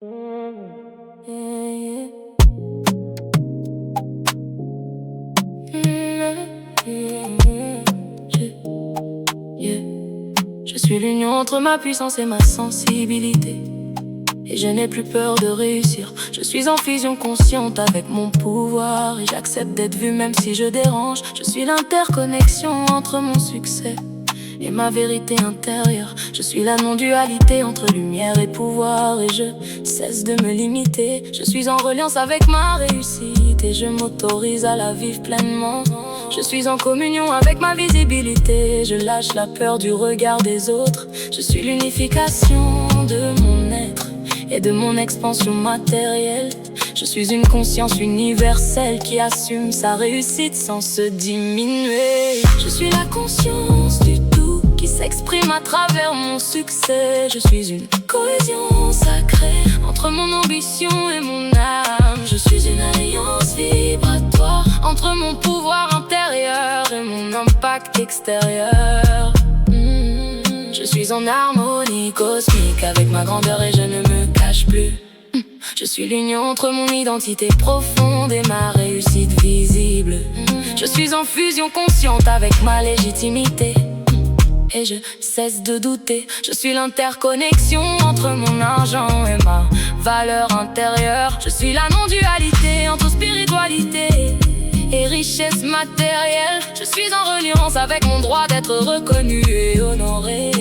Je suis l'union entre ma puissance et ma sensibilité. Et je n'ai plus peur de réussir. Je suis en fusion consciente avec mon pouvoir. Et j'accepte d'être vue même si je dérange. Je suis l'interconnexion entre mon succès et ma vérité intérieure. Je suis la non-dualité entre lumière et pouvoir. Et je cesse de me limiter. Je suis en reliance avec ma réussite. Et je m'autorise à la vivre pleinement. Je suis en communion avec ma visibilité. Je lâche la peur du regard des autres. Je suis l'unification de mon être et de mon expansion matérielle. Je suis une conscience universelle qui assume sa réussite sans se diminuer. Je suis la conscience du tout qui s'exprime à travers mon succès. Je suis une cohésion sacrée entre mon ambition et mon âme. Je suis une alliance vibratoire entre mon pouvoir intérieur et mon impact extérieur. Je suis en harmonie cosmique avec ma grandeur et je ne me cache plus. Je suis l'union entre mon identité profonde et ma réussite visible. Je suis en fusion consciente avec ma légitimité. Et je cesse de douter. Je suis l'interconnexion entre mon argent et ma valeur intérieure. Je suis la non-dualité entre spiritualité et richesse matérielle. Je suis en reliance avec mon droit d'être reconnu et honoré.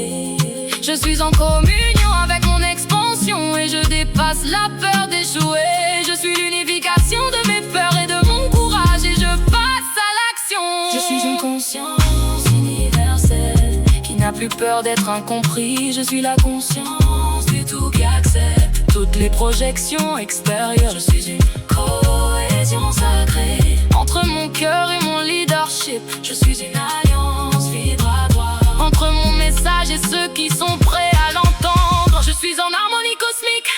Je suis en communion avec mon expansion et je dépasse la peur d'échouer. Je suis l'unification de mes peurs et de mon courage et je passe à l'action. Je suis une conscience universelle qui n'a plus peur d'être incompris. Je suis la conscience du tout qui accepte toutes les projections extérieures. Je suis une cohésion sacrée entre mon cœur et mon leadership. Je suis une alliance vibratoire entre mon message et ceux qui sont prêts à l'entendre. Je suis en harmonie cosmique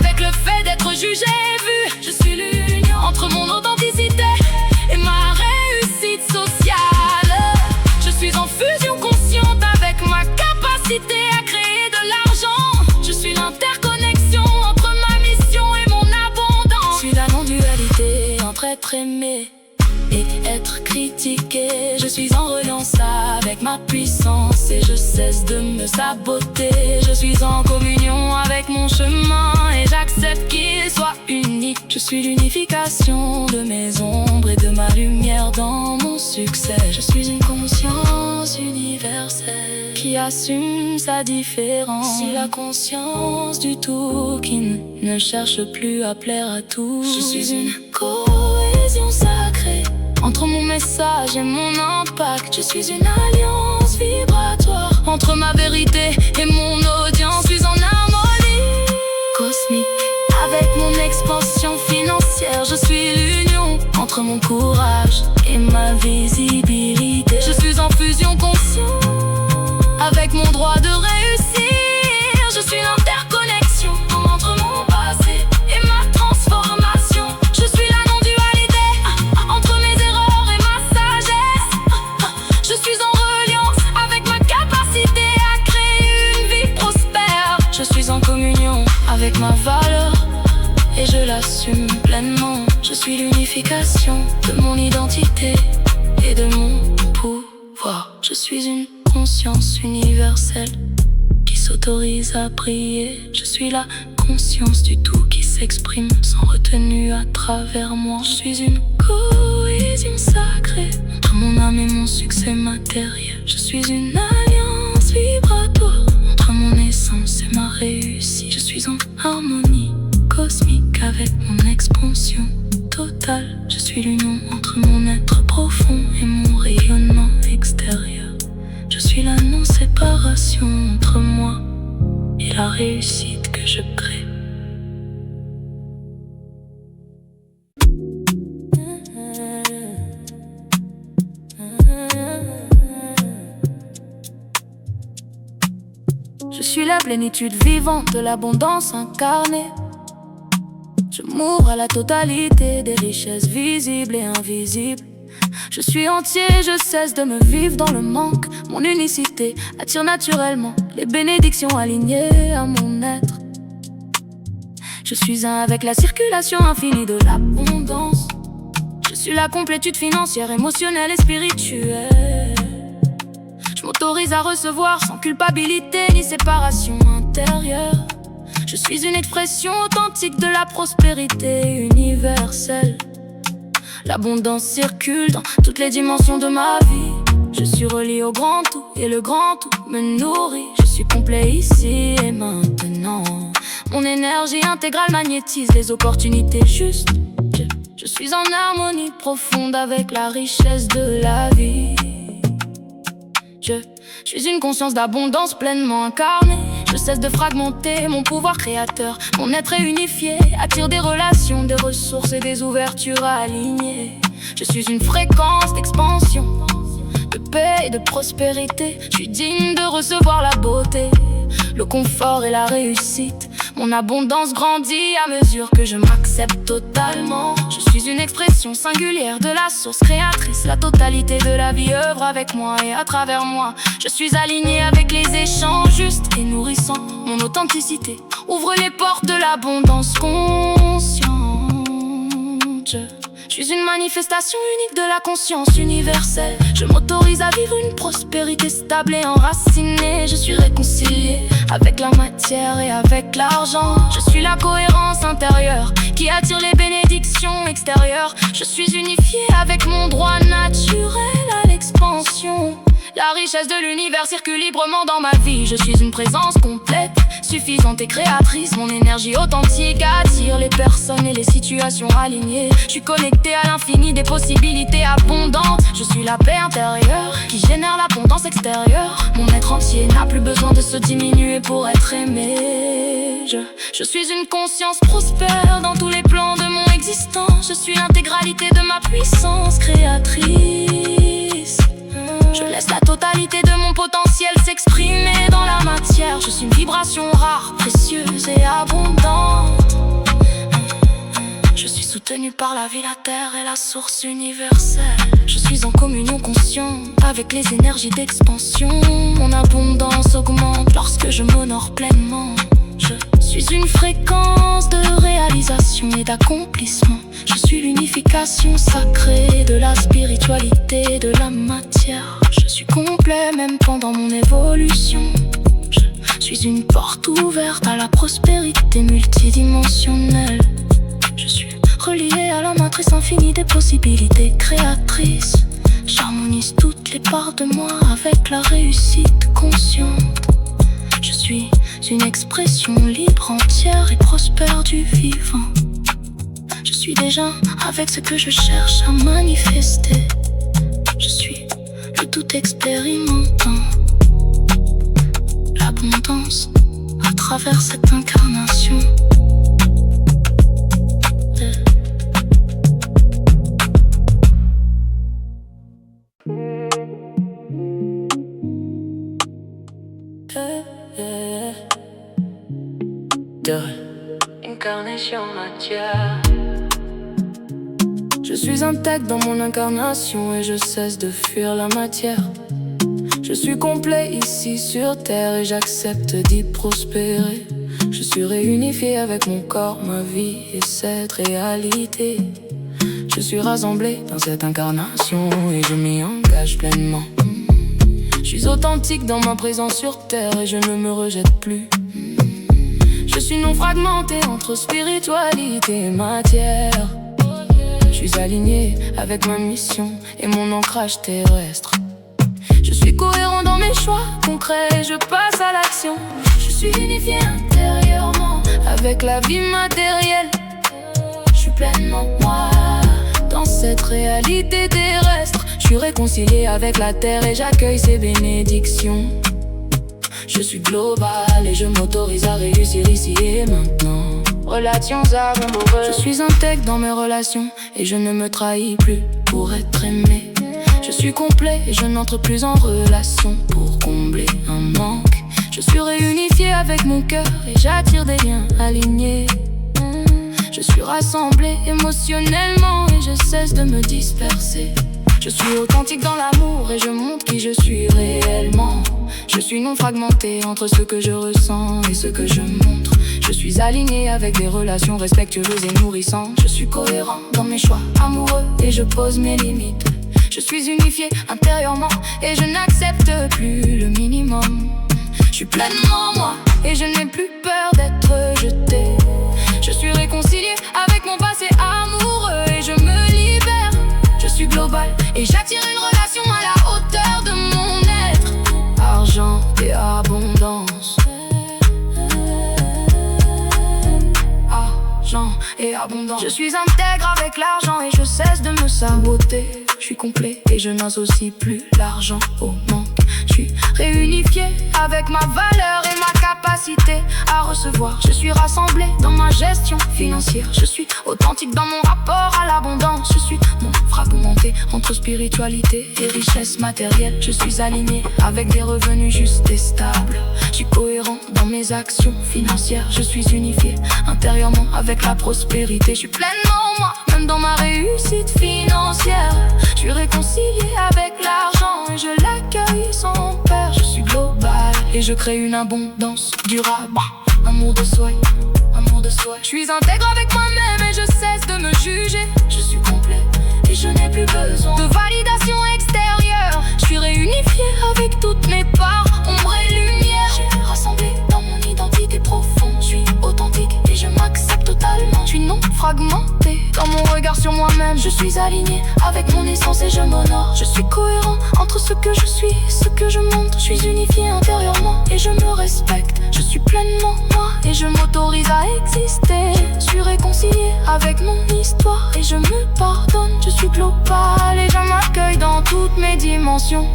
avec le fait d'être jugé et vu. Je suis l'union entre mon authenticité et ma réussite sociale. Je suis en fusion consciente avec ma capacité à créer de l'argent. Je suis l'interconnexion entre ma mission et mon abondance. Je suis la non-dualité entre être aimé et être critiqué. Je suis en reliance avec ma puissance et je cesse de me saboter. Je suis en communion avec mon chemin et j'accepte qu'il soit unique. Je suis l'unification de mes ombres et de ma lumière dans mon succès. Je suis une conscience universelle qui assume sa différence. Je suis la conscience du tout qui ne cherche plus à plaire à tous. Je suis une cohésion sacrée entre mon message et mon impact. Je suis une alliance vibratoire entre ma vérité et mon audience. Je suis en harmonie cosmique avec mon expansion financière. Je suis l'union entre mon courage et ma visibilité. Je suis en fusion consciente avec mon droit de réussir. Je suis l'interconnexion entre mon passé et ma transformation. Je suis la non-dualité entre mes erreurs et ma sagesse. Je suis en reliance avec ma capacité à créer une vie prospère. Je suis en communion avec ma valeur et je l'assume pleinement. Je suis l'unification de mon identité et de mon pouvoir. Je suis une conscience universelle qui s'autorise à briller. Je suis la conscience du tout qui s'exprime sans retenue à travers moi. Je suis une cohésion sacrée entre mon âme et mon succès matériel. Je suis une alliance vibratoire entre mon essence et ma réussite. Je suis en harmonie cosmique avec mon expansion totale. Je suis l'union entre mon être profond et mon rayonnement extérieur. Je suis la non-séparation entre moi et la réussite que je crée. Je suis la plénitude vivante de l'abondance incarnée. Je m'ouvre à la totalité des richesses visibles et invisibles. Je suis entier, je cesse de me vivre dans le manque. Mon unicité attire naturellement les bénédictions alignées à mon être. Je suis un avec la circulation infinie de l'abondance. Je suis la complétude financière, émotionnelle et spirituelle. Je m'autorise à recevoir sans culpabilité ni séparation intérieure. Je suis une expression authentique de la prospérité universelle. L'abondance circule dans toutes les dimensions de ma vie. Je suis relié au grand tout et le grand tout me nourrit. Je suis complet ici et maintenant. Mon énergie intégrale magnétise les opportunités justes. Je suis en harmonie profonde avec la richesse de la vie. Je suis une conscience d'abondance pleinement incarnée. Je cesse de fragmenter mon pouvoir créateur. Mon être est unifié, attire des relations, des ressources et des ouvertures alignées. Je suis une fréquence d'expansion, de paix et de prospérité. Je suis digne de recevoir la beauté, le confort et la réussite. Mon abondance grandit à mesure que je m'accepte totalement. Je suis une expression singulière de la source créatrice. La totalité de la vie œuvre avec moi et à travers moi. Je suis aligné avec les échanges justes et nourrissants. Mon authenticité ouvre les portes de l'abondance consciente. Je suis une manifestation unique de la conscience universelle. Je m'autorise à vivre une prospérité stable et enracinée. Je suis réconcilié avec la matière et avec l'argent. Je suis la cohérence intérieure qui attire les bénédictions extérieures. Je suis unifié avec mon droit naturel à l'expansion. La richesse de l'univers circule librement dans ma vie. Je suis une présence complète, suffisante et créatrice. Mon énergie authentique attire les personnes et les situations alignées. Je suis connecté à l'infini des possibilités abondantes. Je suis la paix intérieure qui génère l'abondance extérieure. Mon être entier n'a plus besoin de se diminuer pour être aimé. Je suis une conscience prospère dans tous les plans de mon existence. Je suis l'intégralité de ma puissance créatrice. Je laisse la totalité de mon potentiel s'exprimer dans la matière. Je suis une vibration rare, précieuse et abondante. Je suis soutenu par la vie, la terre et la source universelle. Je suis en communion consciente avec les énergies d'expansion. Mon abondance augmente lorsque je m'honore pleinement. Je suis une fréquence de réalisation et d'accomplissement. Je suis l'unification sacrée de la spiritualité et de la matière. Je suis complet même pendant mon évolution. Je suis une porte ouverte à la prospérité multidimensionnelle. Je suis relié à la matrice infinie des possibilités créatrices. J'harmonise toutes les parts de moi avec la réussite consciente. Je suis une expression libre, entière et prospère du vivant. Je suis déjà avec ce que je cherche à manifester. Je suis le tout expérimentant l'abondance à travers cette incarnation. Incarnation matière. Je suis intègre dans mon incarnation et je cesse de fuir la matière. Je suis complet ici sur terre et j'accepte d'y prospérer. Je suis réunifié avec mon corps, ma vie et cette réalité. Je suis rassemblé dans cette incarnation et je m'y engage pleinement. Je suis authentique dans ma présence sur terre et je ne me rejette plus. Je suis non fragmenté entre spiritualité et matière. Je suis aligné avec ma mission et mon ancrage terrestre. Je suis cohérent dans mes choix concrets et je passe à l'action. Je suis unifié intérieurement avec la vie matérielle. Je suis pleinement moi dans cette réalité terrestre. Je suis réconcilié avec la terre et j'accueille ses bénédictions. Je suis global et je m'autorise à réussir ici et maintenant. Relations amoureuses. Je suis intègre dans mes relations et je ne me trahis plus pour être aimé. Je suis complet et je n'entre plus en relation pour combler un manque. Je suis réunifié avec mon cœur et j'attire des liens alignés. Je suis rassemblé émotionnellement et je cesse de me disperser. Je suis authentique dans l'amour et je montre qui je suis réellement. Je suis non fragmenté entre ce que je ressens et ce que je montre. Je suis aligné avec des relations respectueuses et nourrissantes. Je suis cohérent dans mes choix amoureux et je pose mes limites. Je suis unifié intérieurement et je n'accepte plus le minimum. Je suis pleinement moi et je n'ai plus peur d'être jeté. Je suis réconcilié avec mon passé amoureux et je me libère. Je suis global et j'attire une relation à la hauteur de mon être. Argent et abondance. Argent et abondance. Je suis intègre avec l'argent et je cesse de me saboter. Je suis complet et je n'associe plus l'argent au manque. Je suis réunifié avec ma valeur et ma capacité à recevoir. Je suis rassemblé dans ma gestion financière. Je suis authentique dans mon rapport à l'abondance. Je suis non fragmenté entre spiritualité et richesse matérielle. Je suis aligné avec des revenus justes et stables. Je suis cohérent dans mes actions financières. Je suis unifié intérieurement avec la prospérité. Je suis pleinement moi, même dans ma réussite financière. Je suis réconcilié avec l'argent et je l'accueille sans peur. Je suis global et je crée une abondance durable. Amour de soi, amour de soi. Je suis intègre avec moi-même et je cesse de me juger. Je suis complet et je n'ai plus besoin de validation extérieure. Je suis réunifié avec toutes mes parts, ombre et lumière. J'ai rassemblé dans mon identité profonde. Je suis authentique et je m'accepte totalement. Je suis non fragmenté dans mon regard sur moi-même. Je suis aligné avec mon essence et je m'honore. Je suis cohérent entre ce que je suis et ce que je montre. Je suis unifié intérieurement et je me respecte. Je suis pleinement moi et je m'autorise à exister. Je suis réconcilié avec mon histoire et je me pardonne. Je suis global et je m'accueille dans toutes mes dimensions.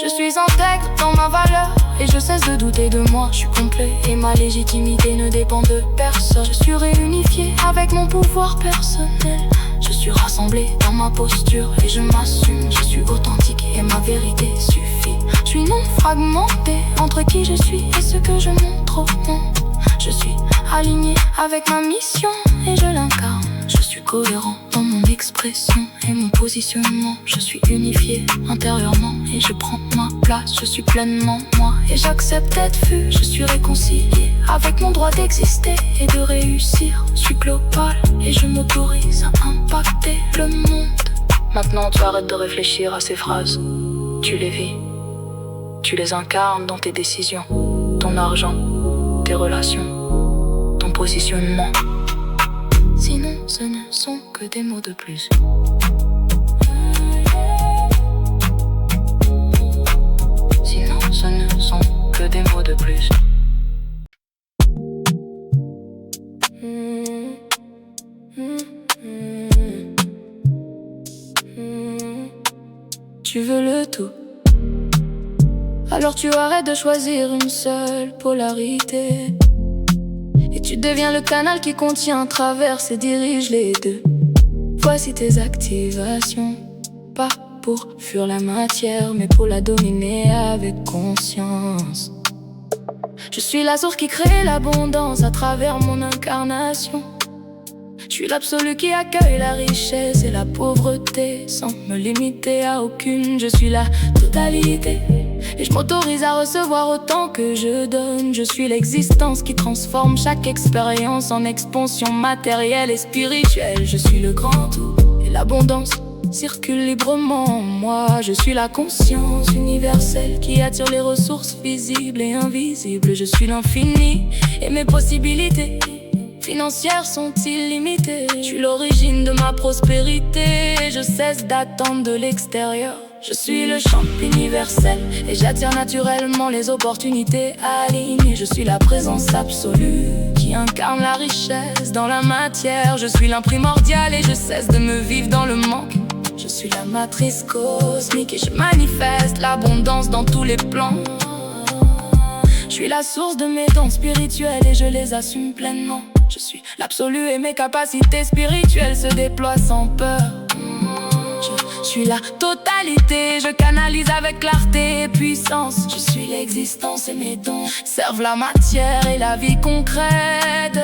Je suis intègre dans ma valeur et je cesse de douter de moi. Je suis complet et ma légitimité ne dépend de personne. Je suis réunifié avec mon pouvoir personnel. Je suis rassemblé dans ma posture et je m'assume. Je suis authentique et ma vérité suffit. Je suis non fragmenté entre qui je suis et ce que je montre au monde. Je suis aligné avec ma mission et je l'incarne. Je suis cohérent dans mon expression et mon positionnement. Je suis unifié intérieurement et je prends ma place. Je suis pleinement moi et j'accepte d'être vu. Je suis réconcilié avec mon droit d'exister et de réussir. Je suis global et je m'autorise à impacter le monde. Maintenant tu arrêtes de réfléchir à ces phrases. Tu les vis. Tu les incarnes dans tes décisions, ton argent, tes relations, ton positionnement. Sinon ce ne sont que des mots de plus. Sinon ce ne sont que des mots de plus. Tu veux le tout, alors tu arrêtes de choisir une seule polarité. Et tu deviens le canal qui contient, traverse et dirige les deux. Voici tes activations, pas pour fuir la matière, mais pour la dominer avec conscience. Je suis la source qui crée l'abondance à travers mon incarnation. Je suis l'absolu qui accueille la richesse et la pauvreté sans me limiter à aucune. Je suis la totalité et je m'autorise à recevoir autant que je donne. Je suis l'existence qui transforme chaque expérience en expansion matérielle et spirituelle. Je suis le grand tout et l'abondance circule librement en moi. Je suis la conscience universelle qui attire les ressources visibles et invisibles. Je suis l'infini et mes possibilités financières sont illimitées. Je suis l'origine de ma prospérité et je cesse d'attendre de l'extérieur. Je suis le champ universel et j'attire naturellement les opportunités alignées. Je suis la présence absolue qui incarne la richesse dans la matière. Je suis l'imprimordial et je cesse de me vivre dans le manque. Je suis la matrice cosmique et je manifeste l'abondance dans tous les plans. Je suis la source de mes dons spirituels et je les assume pleinement. Je suis l'absolu et mes capacités spirituelles se déploient sans peur. Je suis la totalité, je canalise avec clarté et puissance. Je suis l'existence et mes dons servent la matière et la vie concrète.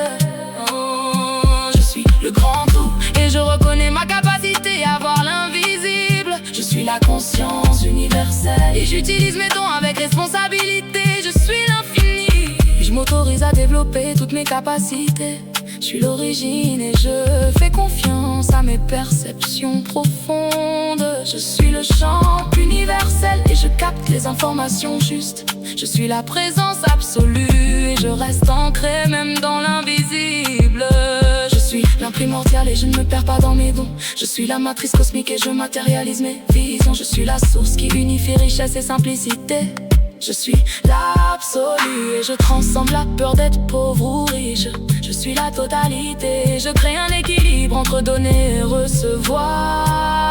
Je suis le grand tout et je reconnais ma capacité à voir l'invisible. Je suis la conscience universelle et j'utilise mes dons avec responsabilité. Je suis l'infini et je je m'autorise à développer toutes mes capacités. Je suis l'origine et je fais confiance à mes perceptions profondes. Je suis le chant universel et je capte les informations justes. Je suis la présence absolue et je reste ancré même dans l'invisible. Je suis l'imprimordial et je ne me perds pas dans mes dons. Je suis la matrice cosmique et je matérialise mes visions. Je suis la source qui unifie richesse et simplicité. Je suis l'absolu et je transcende la peur d'être pauvre ou riche. Je suis la totalité et je crée un équilibre entre donner et recevoir.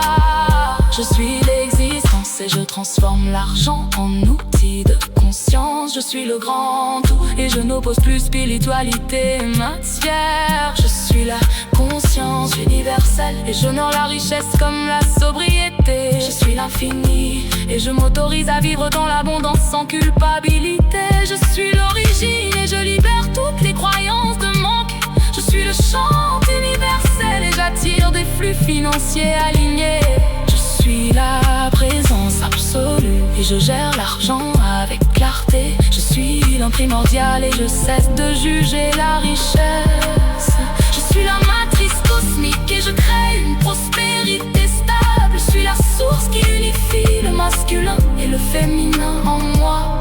Je suis l'existence et je transforme l'argent en outil de conscience. Je suis le grand tout et je n'oppose plus spiritualité et matière. Je suis la conscience universelle et j'honore la richesse comme la sobriété. Je suis l'infini et je m'autorise à vivre dans l'abondance sans culpabilité. Je suis l'origine et je libère toutes les croyances de manque. Je suis le chant universel et j'attire des flux financiers alignés. Je suis la présence absolue et je gère l'argent avec clarté. Je suis l'imprimordial et je cesse de juger la richesse. Je suis la matrice cosmique et je crée une prospérité stable. Je suis la source qui unifie le masculin et le féminin en moi.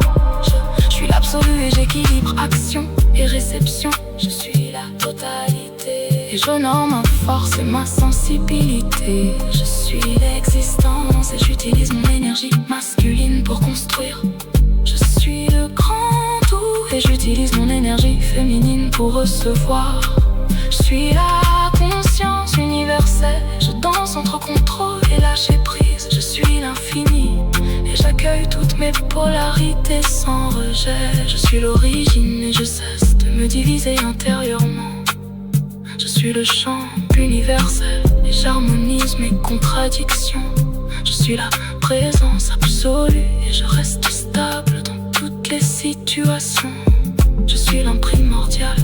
Je suis l'absolu et j'équilibre action et réception. Je suis la totalité et j'honore ma force et ma sensibilité. Je suis l'existence et j'utilise mon énergie masculine pour construire. Je suis le grand tout et j'utilise mon énergie féminine pour recevoir. Je suis la conscience universelle, je danse entre contrôle et lâcher prise. Je suis l'infini et j'accueille toutes mes polarités sans rejet. Je suis l'origine et je cesse de me diviser intérieurement. Je suis le chant universel et j'harmonise mes contradictions. Je suis la présence absolue et je reste stable dans toutes les situations. Je suis l'imprimordial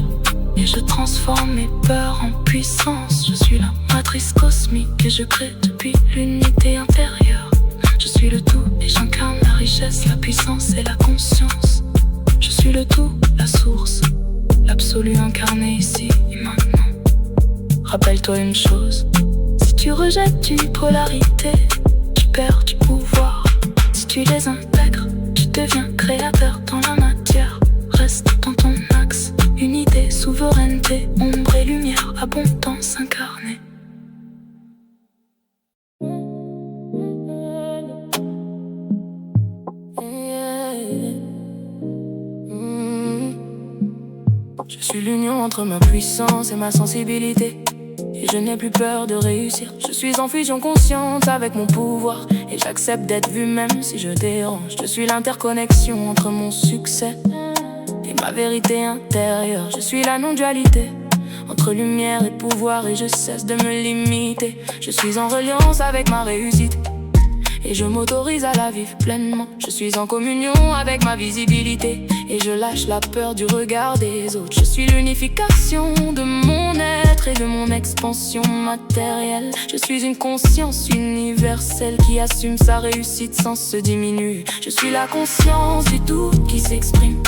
et je transforme mes peurs en puissance. Je suis la matrice cosmique et je crée depuis l'unité intérieure. Je suis le tout et j'incarne la richesse, la puissance et la conscience. Je suis le tout, la source, l'absolu incarné ici et maintenant. Rappelle-toi une chose, si tu rejettes une polarité, tu perds du pouvoir. Si tu les intègres, tu deviens créateur dans la matière. Reste dans ton axe, unité, souveraineté, ombre et lumière, abondance incarnée. Je suis l'union entre ma puissance et ma sensibilité. Et je n'ai plus peur de réussir. Je suis en fusion consciente avec mon pouvoir et j'accepte d'être vu même si je dérange. Je suis l'interconnexion entre mon succès et ma vérité intérieure. Je suis la non-dualité entre lumière et pouvoir et je cesse de me limiter. Je suis en reliance avec ma réussite et je m'autorise à la vivre pleinement. Je suis en communion avec ma visibilité et je lâche la peur du regard des autres. Je suis l'unification de mon être et de mon expansion matérielle. Je suis une conscience universelle qui assume sa réussite sans se diminuer. Je suis la conscience du tout qui s'exprime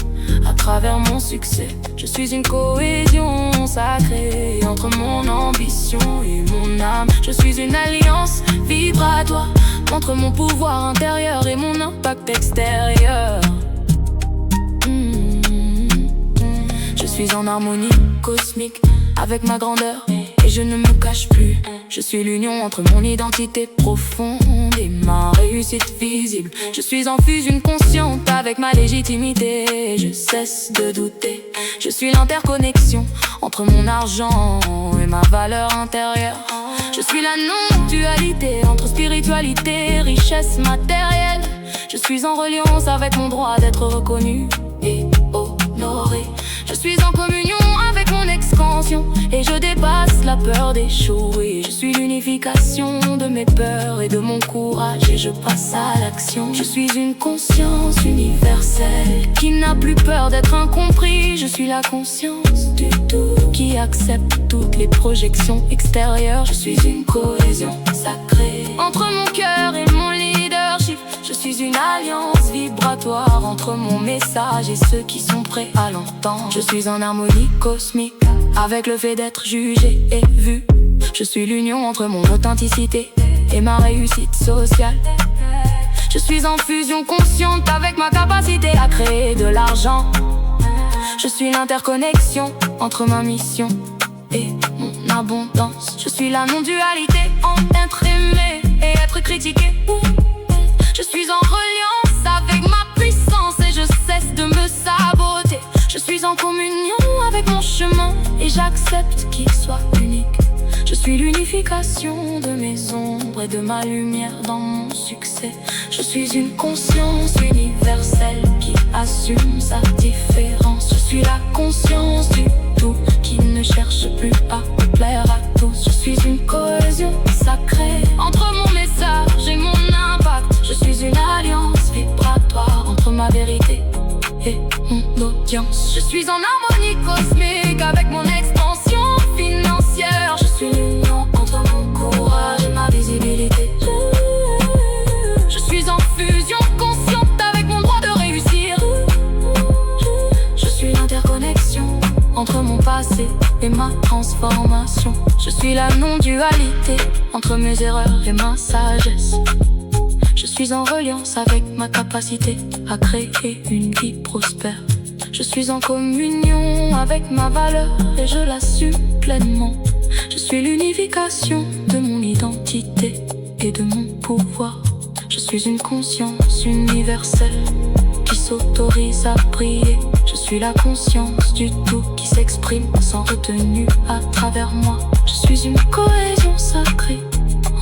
à travers mon succès. Je suis une cohésion sacrée entre mon ambition et mon âme. Je suis une alliance vibratoire entre mon pouvoir intérieur et mon impact extérieur. Je suis en harmonie cosmique avec ma grandeur et je ne me cache plus. Je suis l'union entre mon identité profonde et ma réussite visible. Je suis en fusion consciente avec ma légitimité et je cesse de douter. Je suis l'interconnexion entre mon argent et ma valeur intérieure. Je suis la non-dualité entre spiritualité et richesse matérielle. Je suis en reliance avec mon droit d'être reconnu et honoré. Je suis en communion avec mon expansion et je dépasse la peur d'échouer. Je suis l'unification de mes peurs et de mon courage et je passe à l'action. Je suis une conscience universelle qui n'a plus peur d'être incompris. Je suis la conscience du tout qui accepte toutes les projections extérieures. Je suis une cohésion sacrée entre mon cœur et mon leadership. Je suis suis une alliance vibratoire entre mon message et ceux qui sont prêts à l'entendre. Je suis en harmonie cosmique avec le fait d'être jugé et vu. Je suis l'union entre mon authenticité et ma réussite sociale. Je suis en fusion consciente avec ma capacité à créer de l'argent. Je suis l'interconnexion entre ma mission et mon abondance. Je suis la non-dualité entre être aimé et être critiqué. Je suis en reliance avec ma puissance et je cesse de me saboter. Je suis en communion avec mon chemin et j'accepte qu'il soit unique. Je suis l'unification de mes ombres et de ma lumière dans mon succès. Je suis une conscience universelle qui assume sa différence. Je suis la conscience du tout qui ne cherche plus à plaire à tous. Je suis une cohésion sacrée entre mon message et mon impact. Je suis une alliance vibratoire entre ma vérité et mon audience. Je suis en harmonie cosmique avec mon expansion financière. Je suis l'union entre mon courage et ma visibilité. Je suis en fusion consciente avec mon droit de réussir. Je suis l'interconnexion entre mon passé et ma transformation. Je suis la non-dualité entre mes erreurs et ma sagesse. Je suis en reliance avec ma capacité à créer une vie prospère. Je suis en communion avec ma valeur et je l'assume pleinement. Je suis l'unification de mon identité et de mon pouvoir. Je suis une conscience universelle qui s'autorise à briller. Je suis la conscience du tout qui s'exprime sans retenue à travers moi. Je suis une cohésion sacrée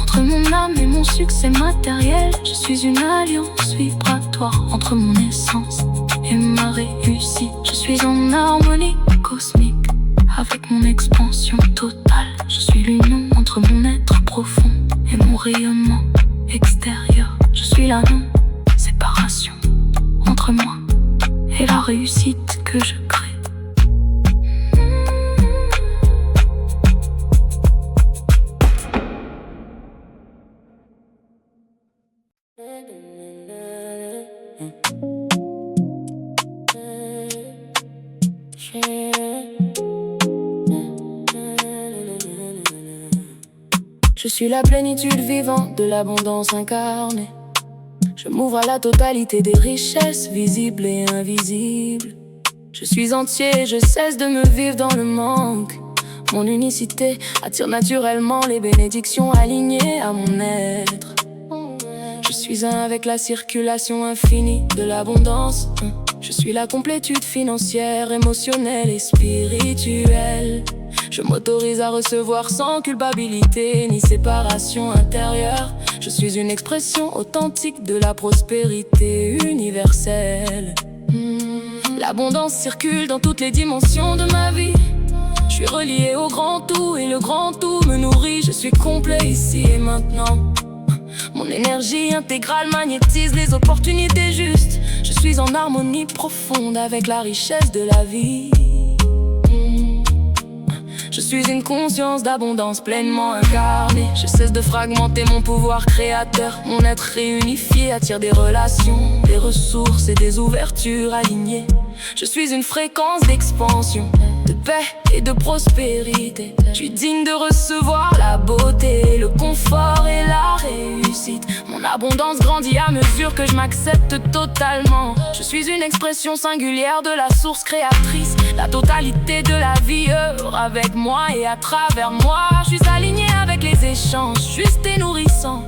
entre mon âme et mon succès matériel. Je suis une alliance vibratoire entre mon essence et ma réussite. Je suis en harmonie cosmique avec mon expansion totale. Je suis l'union entre mon être profond et mon rayonnement extérieur. Je suis la non-séparation entre moi et la réussite que je crée. Je suis la plénitude vivante de l'abondance incarnée. Je m'ouvre à la totalité des richesses visibles et invisibles. Je suis entier, je cesse de me vivre dans le manque. Mon unicité attire naturellement les bénédictions alignées à mon être. Je suis un avec la circulation infinie de l'abondance. Je suis la complétude financière, émotionnelle et spirituelle. Je m'autorise à recevoir sans culpabilité ni séparation intérieure. Je suis une expression authentique de la prospérité universelle. L'abondance circule dans toutes les dimensions de ma vie. Je suis relié au grand tout et le grand tout me nourrit. Je suis complet ici et maintenant. Mon énergie intégrale magnétise les opportunités justes. Je suis en harmonie profonde avec la richesse de la vie. Je suis une conscience d'abondance pleinement incarnée. Je cesse de fragmenter mon pouvoir créateur. Mon être réunifié attire des relations, des ressources et des ouvertures alignées. Je suis une fréquence d'expansion, de paix et de prospérité. Je suis digne de recevoir la beauté, le confort et la réussite. Mon abondance grandit à mesure que je m'accepte totalement. Je suis une expression singulière de la source créatrice. La totalité de la vie œuvre avec moi et à travers moi. Je suis aligné avec les échanges justes et nourrissants.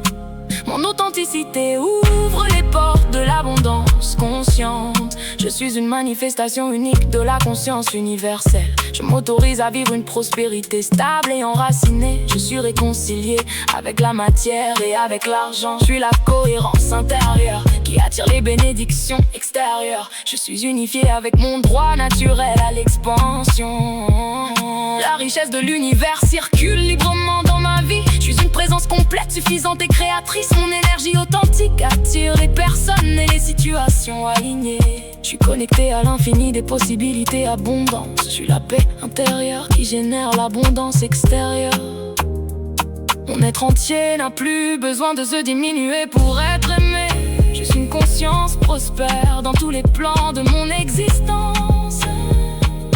Mon authenticité ouvre les portes de l'abondance consciente. Je suis une manifestation unique de la conscience universelle. Je m'autorise à vivre une prospérité stable et enracinée. Je suis réconcilié avec la matière et avec l'argent. Je suis la cohérence intérieure qui attire les bénédictions extérieures. Je suis unifié avec mon droit naturel à l'expansion. La richesse de l'univers circule librement dans ma vie. Je suis une présence complète, suffisante et créatrice. Mon énergie authentique attire les personnes et les situations alignées. Je suis connecté à l'infini des possibilités abondantes. Je suis la paix intérieure qui génère l'abondance extérieure. Mon être entier n'a plus besoin de se diminuer pour être aimé. Je suis une conscience prospère dans tous les plans de mon existence.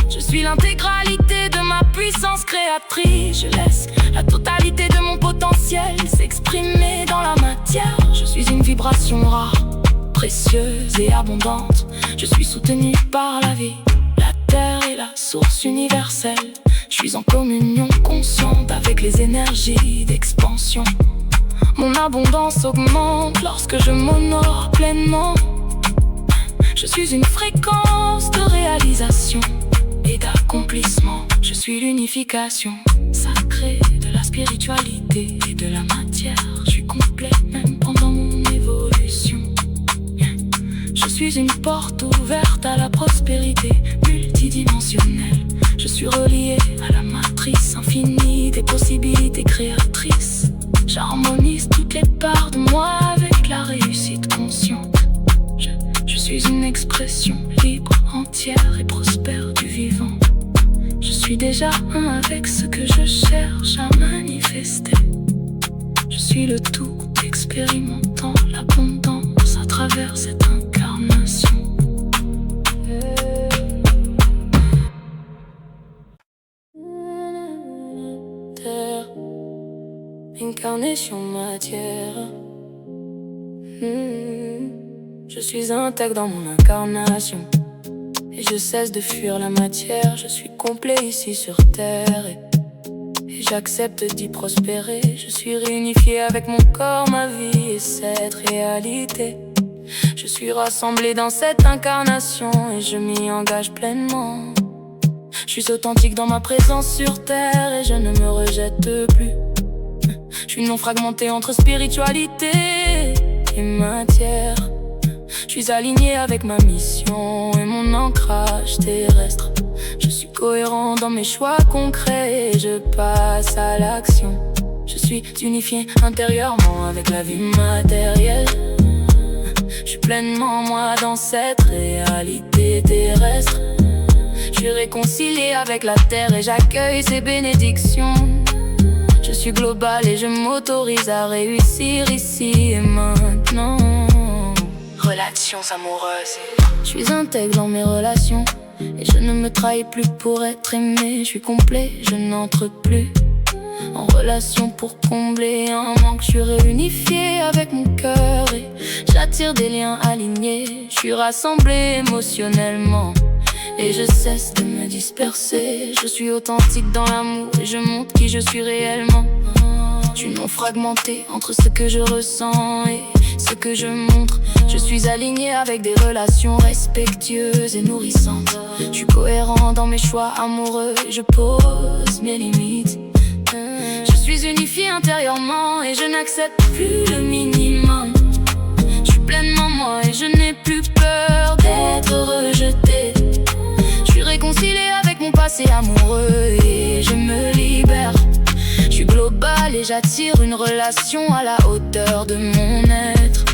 Je suis l'intégralité de ma puissance créatrice. Je laisse la totalité de mon potentiel s'exprimer dans la matière. Je suis une vibration rare, précieuse et abondante. Je suis soutenue par la vie. La terre est la source universelle. Je suis en communion consciente avec les énergies d'expansion. Mon abondance augmente lorsque je m'honore pleinement. Je suis une fréquence de réalisation et d'accomplissement. Je suis l'unification sacrée de la spiritualité et de la matière. Je suis complet même pendant mon évolution. Je suis une porte ouverte à la prospérité multidimensionnelle. Je suis relié à la matrice infinie des possibilités créatrices. J'harmonise toutes les parts de moi avec la réussite consciente. Je suis une expression libre, entière et prospère du vivant. Je suis déjà un avec ce que je cherche à manifester. Je suis le tout expérimentant l'abondance à travers cette incarnation. Terre, incarnation matière. Je suis intègre dans mon incarnation et je cesse de fuir la matière. Je suis complet ici sur terre et j'accepte d'y prospérer. Je suis réunifié avec mon corps, ma vie et cette réalité. Je suis rassemblé dans cette incarnation et je m'y engage pleinement. Je suis authentique dans ma présence sur terre et je ne me rejette plus. Je suis non fragmenté entre spiritualité et matière. Je suis aligné avec ma mission et mon ancrage terrestre. Je suis cohérent dans mes choix concrets et je passe à l'action. Je suis unifié intérieurement avec la vie matérielle. Je suis pleinement moi dans cette réalité terrestre. Je suis réconcilié avec la terre et j'accueille ses bénédictions. Je suis global et je m'autorise à réussir ici et maintenant. Relations amoureuses. Je suis intègre dans mes relations et je ne me trahis plus pour être aimé. Je suis complet, je n'entre plus en relation pour combler un manque. Je suis réunifié avec mon cœur et j'attire des liens alignés. Je suis rassemblé émotionnellement et je cesse de me disperser. Je suis authentique dans l'amour et je montre qui je suis réellement. Je suis non fragmenté entre ce que je ressens et ce que je montre. Je suis aligné avec des relations respectueuses et nourrissantes. Je suis cohérent dans mes choix amoureux et je pose mes limites. Je suis unifié intérieurement et je n'accepte plus le minimum. Je suis pleinement moi et je n'ai plus peur d'être rejeté. Je suis réconcilié avec mon passé amoureux et je me libère. Je suis global et j'attire une relation à la hauteur de mon être.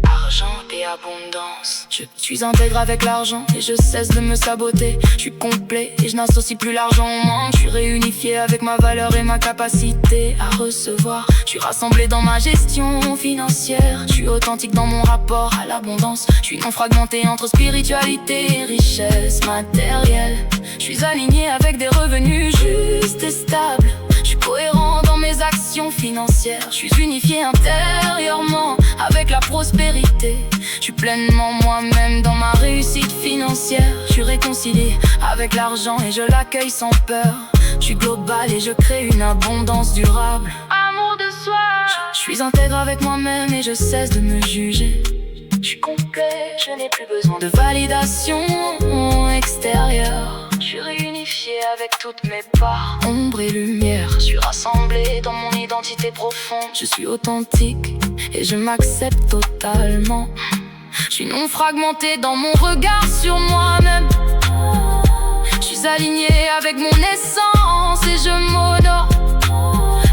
Argent et abondance. Je suis intègre avec l'argent et je cesse de me saboter. Je suis complet et je n'associe plus l'argent au manque. Je suis réunifié avec ma valeur et ma capacité à recevoir. Je suis rassemblé dans ma gestion financière. Je suis authentique dans mon rapport à l'abondance. Je suis non fragmenté entre spiritualité et richesse matérielle. Je suis aligné avec des revenus justes et stables. Je suis cohérent dans mes actions financières. Je suis unifié intérieurement avec la prospérité. Je suis pleinement moi-même dans ma réussite financière. Je suis réconcilié avec l'argent et je l'accueille sans peur. Je suis global et je crée une abondance durable. Amour de soi. Je suis intègre avec moi-même et je cesse de me juger. Je suis complet, je n'ai plus besoin de validation extérieure. Je suis réunifié avec toutes mes parts, ombre et lumière. Je suis rassemblé dans mon identité profonde. Je suis authentique et je m'accepte totalement. Je suis non fragmenté dans mon regard sur moi-même. Je suis aligné avec mon essence et je m'honore.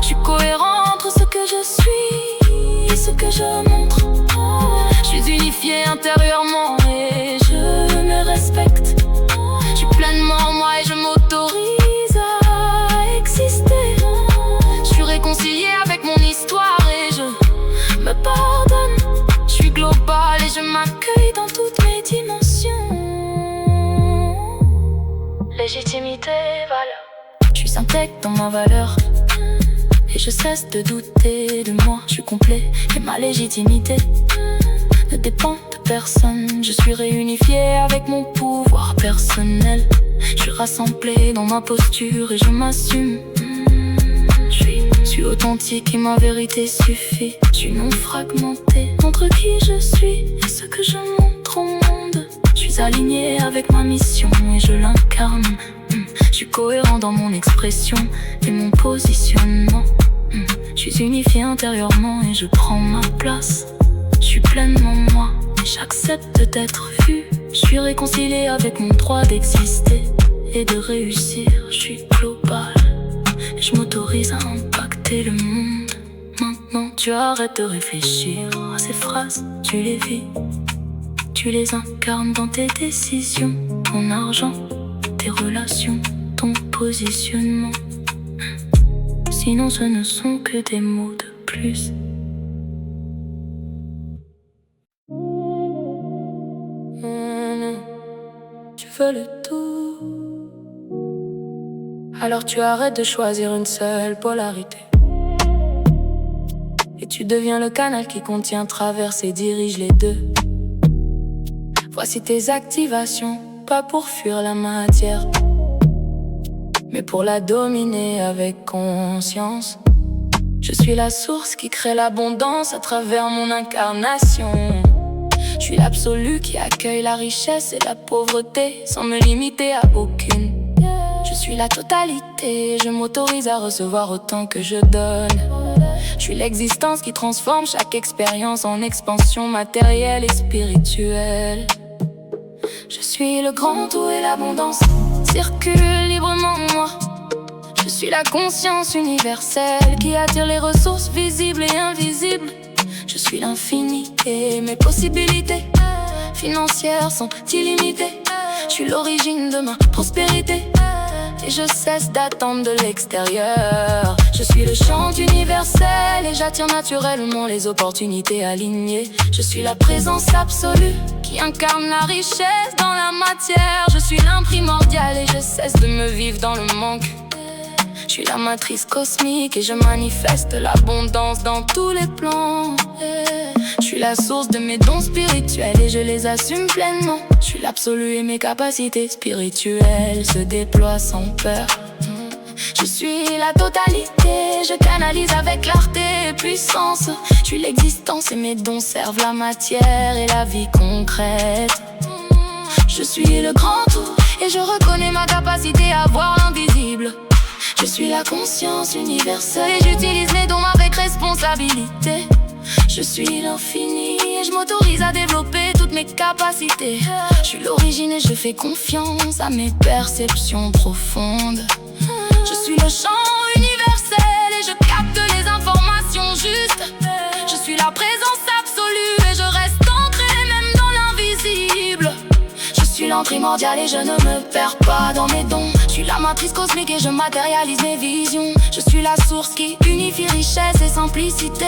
Je suis cohérent entre ce que je suis et ce que je montre. Je suis unifié intérieurement et je me respecte. Je suis pleinement moi et je m'autorise à exister. Je suis réconcilié avec mon histoire et je me pardonne. Je suis global légitimité, valeur. Je suis intègre dans ma valeur et je cesse de douter de moi. Je suis complet et ma légitimité ne dépend de personne. Je suis réunifié avec mon pouvoir personnel. Je suis rassemblé dans ma posture et je m'assume. Je suis authentique et ma vérité suffit. Je suis non fragmenté entre qui je suis et ce que je montre au monde. Je suis aligné avec ma mission et je l'incarne. Je suis cohérent dans mon expression et mon positionnement. Je suis unifié intérieurement et je prends ma place. Je suis pleinement moi et j'accepte d'être vu. Je suis réconcilié avec mon droit d'exister et de réussir. Je suis global et je m'autorise à impacter le monde. Maintenant tu arrêtes de réfléchir à ces phrases, tu les vis. Tu les incarnes dans tes décisions, ton argent, tes relations, ton positionnement. Sinon ce ne sont que des mots de plus. Tu veux le tout, alors tu arrêtes de choisir une seule polarité et tu deviens le canal qui contient, traverse et dirige les deux. Voici tes activations, pas pour fuir la matière, mais pour la dominer avec conscience. Je suis la source qui crée l'abondance à travers mon incarnation. Je suis l'absolu qui accueille la richesse et la pauvreté sans me limiter à aucune. Je suis la totalité, je m'autorise à recevoir autant que je donne. Je suis l'existence qui transforme chaque expérience en expansion matérielle et spirituelle. Je suis le grand tout et l'abondance circule librement en moi. Je suis la conscience universelle qui attire les ressources visibles et invisibles. Je suis l'infini et mes possibilités financières sont illimitées. Je suis l'origine de ma prospérité et je cesse d'attendre de l'extérieur. Je suis le chant universel et j'attire naturellement les opportunités alignées. Je suis la présence absolue qui incarne la richesse dans la matière. Je suis l'imprimordial et je cesse de me vivre dans le manque. Je suis la matrice cosmique et je manifeste l'abondance dans tous les plans. Je suis la source de mes dons spirituels et je les assume pleinement. Je suis l'absolu et mes capacités spirituelles se déploient sans peur. Je suis la totalité, je canalise avec clarté et puissance. Je suis l'existence et mes dons servent la matière et la vie concrète. Je suis le grand tout et je reconnais ma capacité à voir l'invisible. Je suis la conscience universelle et j'utilise mes dons avec responsabilité. Je suis l'infini et je m'autorise à développer toutes mes capacités. Je suis l'origine et je fais confiance à mes perceptions profondes. Je suis le chant universel et je capte les informations justes. Je suis la présence absolue et je reste ancré même dans l'invisible. Je suis l'imprimordial et je ne me perds pas dans mes dons. Je suis la matrice cosmique et je matérialise mes visions. Je suis la source qui unifie richesse et simplicité.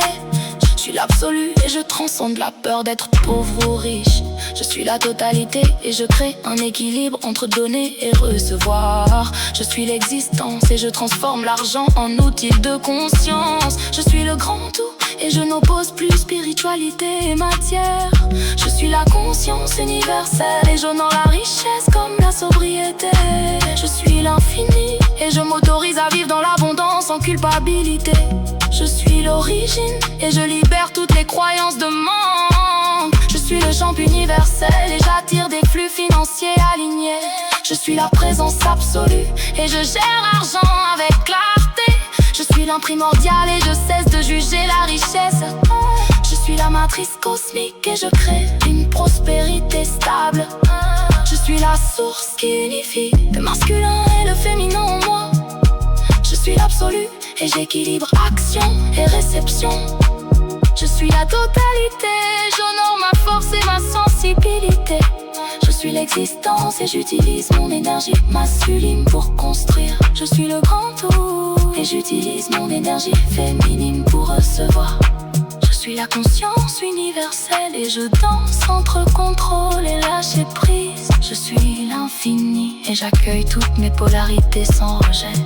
Je suis l'absolu et je transcende la peur d'être pauvre ou riche. Je suis la totalité et je crée un équilibre entre donner et recevoir. Je suis l'existence et je transforme l'argent en outil de conscience. Je suis le grand tout et je n'oppose plus spiritualité et matière. Je suis la conscience universelle et j'honore la richesse comme la sobriété. Je suis l'infini et je m'autorise à vivre dans l'abondance sans culpabilité. Je suis l'origine et je libère toutes les croyances de manque. Je suis le champ universel et j'attire des flux financiers alignés. Je suis la présence absolue et je gère l'argent avec clarté. Je suis l'imprimordial et je cesse de juger la richesse. Je suis la matrice cosmique et je crée une prospérité stable. Je suis la source qui unifie le masculin et le féminin en moi. Je suis l'absolu et j'équilibre action et réception. Je suis la totalité, j'honore ma force et ma sensibilité. Je suis l'existence et j'utilise mon énergie masculine pour construire. Je suis le grand tout et j'utilise mon énergie féminine pour recevoir. Je suis la conscience universelle et je danse entre contrôle et lâcher prise. Je suis l'infini et j'accueille toutes mes polarités sans rejet.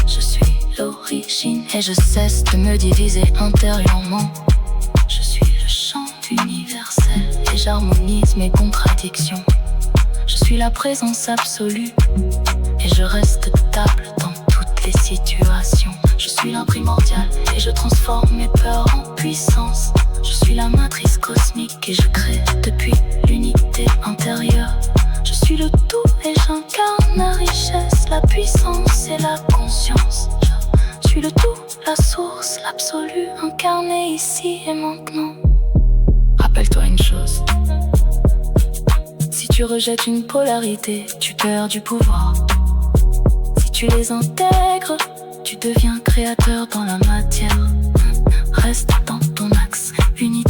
Je suis l'origine et je cesse de me diviser intérieurement. Je suis le chant universel et j'harmonise mes contradictions. Je suis la présence absolue et je reste stable dans toutes les situations. Je suis l'imprimordial et je transforme mes peurs en puissance. Je suis la matrice cosmique et je crée depuis l'unité intérieure. Je suis le tout et j'incarne la richesse, la puissance et la conscience. Je suis le tout, la source, l'absolu, incarné ici et maintenant. Rappelle-toi une chose. Si tu rejettes une polarité, tu perds du pouvoir. Si tu les intègres, tu deviens créateur dans la matière. Reste dans ton axe, unité.